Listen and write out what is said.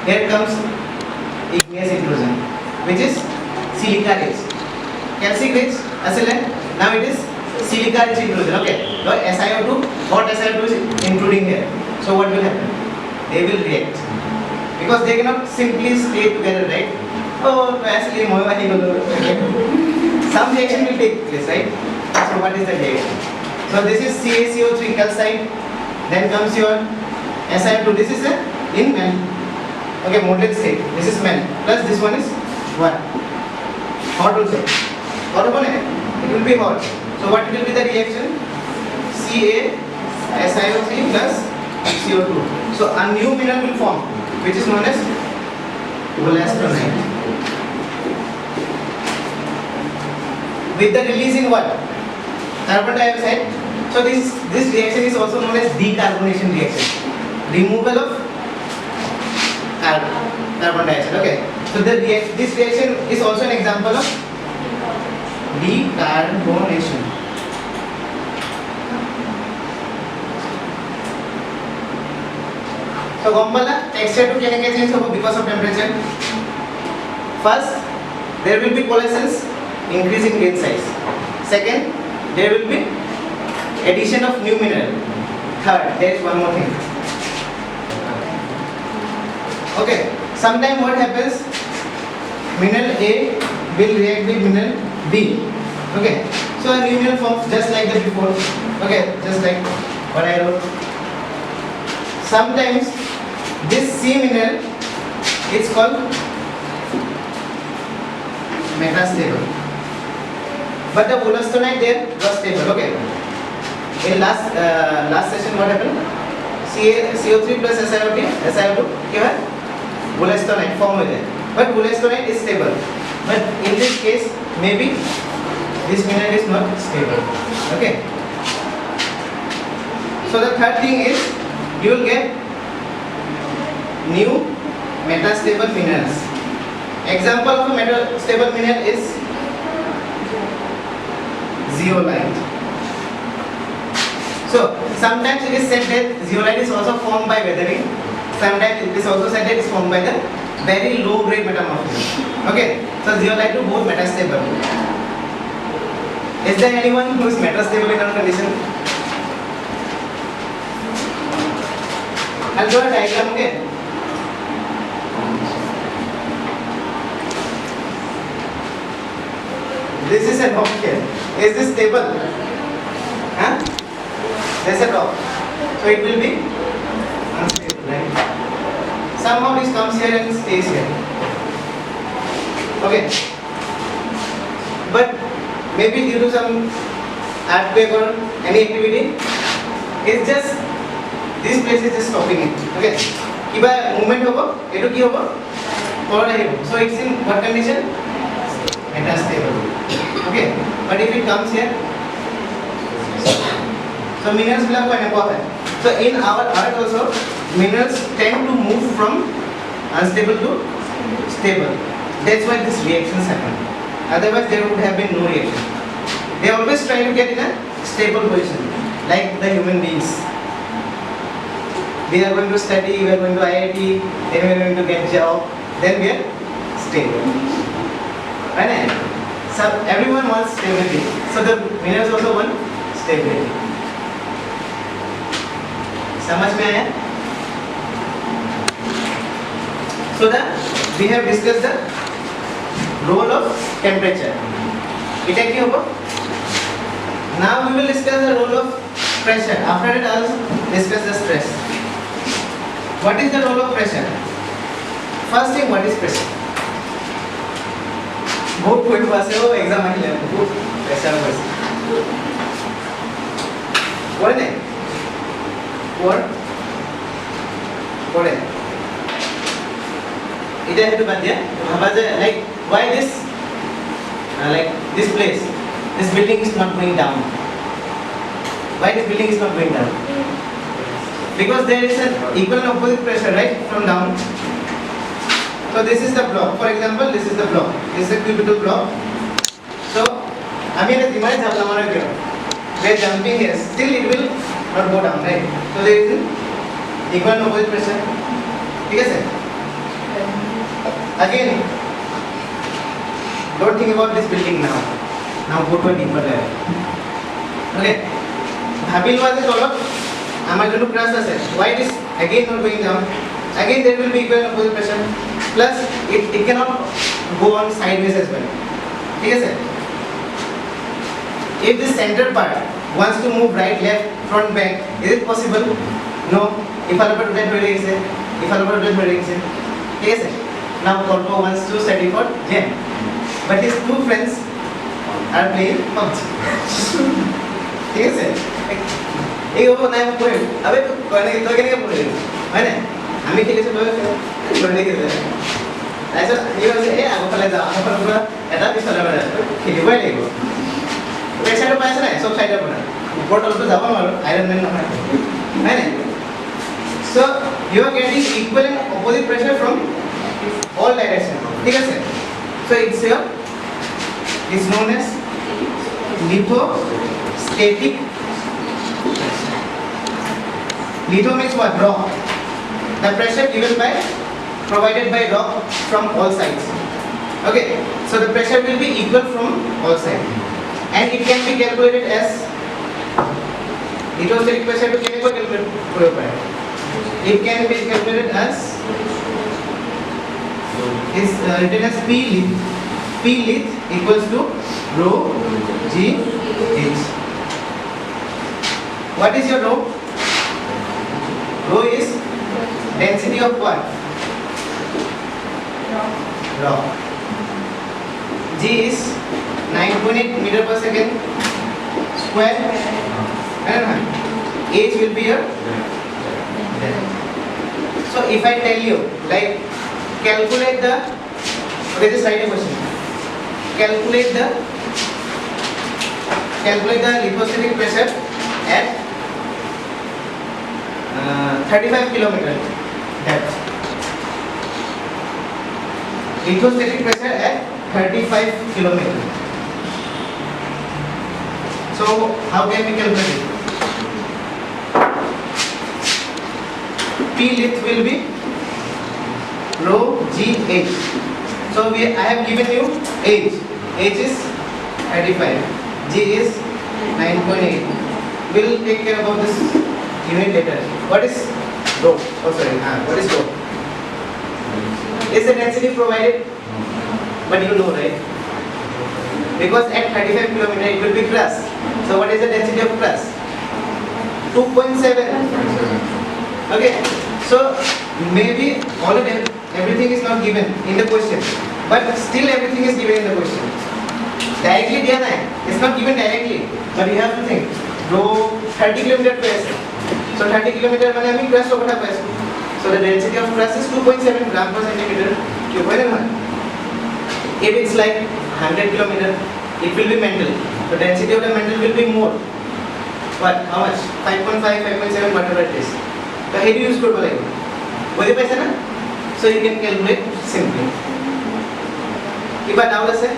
here comes igneous intrusion, which is silica rich. Calcic rich, acetylene. Now it is silica rich intrusion. Okay. Now SiO2, hot SiO2 is intruding here. So what will happen? They will react because they cannot simply stay together, right? Oh, actually, some reaction will take place, right? So what is the reaction? So this is CaCO3 calcite. Then comes your SiO2. This is in men. Okay, molten state. This is men. Plus this one is what? Hot also. Hot one, it will be hot. So what will be the reaction? CaSiO3 plus CO2. So a new mineral will form, which is known as wollastonite. With the release in what? Carbon dioxide. So this reaction is also known as decarbonation reaction. Removal of carbon dioxide. Okay. So this reaction is also an example of decarbonation. So Gombala, texture to chemical change because of temperature. First, there will be coalescence, increase in grain size. Second, there will be addition of new mineral. Third, there is one more thing. Okay, sometime what happens? Mineral A will react with mineral B. Okay, so a new mineral forms just like the before. Okay, just like what I wrote. Sometimes this C mineral is called metastable, but the wollastonite there was stable. Okay. In last session what happened? CO3 plus SiO2 क्या है? Wollastonite form with it. But wollastonite is stable. But in this case, maybe this mineral is not stable. Okay. So the third thing is you will get new metastable minerals. Example of a metastable mineral is zeolite. So sometimes it is said that zeolite is also formed by weathering. Sometimes it is also said that it is formed by the very low grade metamorphosis. Okay, so zeolite is both metastable. Is there anyone who is metastable in our condition? I'll draw a diagram. Okay. This is a rock here. Is this stable? Huh? There's a rock. So it will be unstable, right? Somehow this comes here and stays here. Okay. But maybe due to some earthquake or any activity, it's just this place is just stopping it. Okay. Kiba movement hobo, etu ki hobo? Forward hobo. So it's in what condition? Metastable. Okay. But if it comes here, so minerals will have. So in our earth also, minerals tend to move from unstable to stable. That's why these reactions happen. Otherwise, there would have been no reaction. They always try to get in a stable position, like the human beings. We are going to study, we are going to IIT, then we are going to get job, then we are stable. Right? So everyone wants stability. So the minerals also want stability. समझ में आया? So we have discussed the role of temperature. এটা কি হবে? Now we will discuss the role of pressure. After that, I'll discuss the stress. What is the role of pressure? First thing, what is pressure? बहुत कोई पास है वो exam आई ले pressure बस. what है? what है? इधर है तो बात ये. अब like why this? Like this place, this building is not going down. Why this building is not going down? Because there is an equal and opposite pressure, right, from down. So this is the block. For example, this is the block. This is a cubical block. So, I mean, we are jumping here. Still, it will not go down, right? So there is an equal and opposite pressure. ठीक है sir? again, don't think about this building now. Now go to a deeper level. Okay. Habil was a tolot. Amar jonu crash ase. Why it is again not going down? Again there will be equal and opposite pressure. Plus it cannot go on sideways as well. ठीक है sir? If this center part wants to move right, left, front, back, is it possible? No. If alpha rotate हो रही है, if alpha rotate हो रही है, ठीक है sir? Now Corpo wants to study for gem, but his two friends are playing PUBG. ठीक है sir? एक वो नया बोले, अबे तू करने की तो क्या बोले? है ना? हमें खेले से बोले करने की तो ऐसा ये वैसे है आपको पहले जाओ आपको पूरा ऐसा भी चला बना खेली हुआ है लेगो एक साइड पे ऐसा है सब साइड पे बोर्ड पर जाओ मारो आयरन मैन है ना so you are getting equal and opposite pressure from all directions ठीक है sir so it's here is known as lithostatic litho means what rock the pressure given by provided by rock from all sides okay so the pressure will be equal from all sides and it can be calculated as lithostatic pressure to calculate it can be calculated as is written as P lith equals to rho g h what is your rho is density of what rock g is 9.8 meter per second square and h will be your so if I tell you like calculate the okay just write a question calculate the lithostatic pressure at 35 kilometer depth lithostatic pressure at 35 kilometer so how can we calculate it P lith will be rho g h so I have given you h is 35 g is 9.8 we'll take care about this unit later what is rho what is rho is the density provided but you know right because at 35 kilometer it will be crust so what is the density of crust 2.7 okay so maybe all of everything is not given in the question but still everything is given in the question directly diya na hai it's not given directly but you have to think rho 30 kilometer per so 30 kilometer mane ami crust ko kotha paise so the density of crust is 2.7 gram per centimeter cube hai na if it's like 100 kilometer it will be mantle the density of the mantle will be more what how much 5.5 5.7 whatever it is so here you use korbo lagbo bujhe paise na so you can calculate simply kiba doubt ase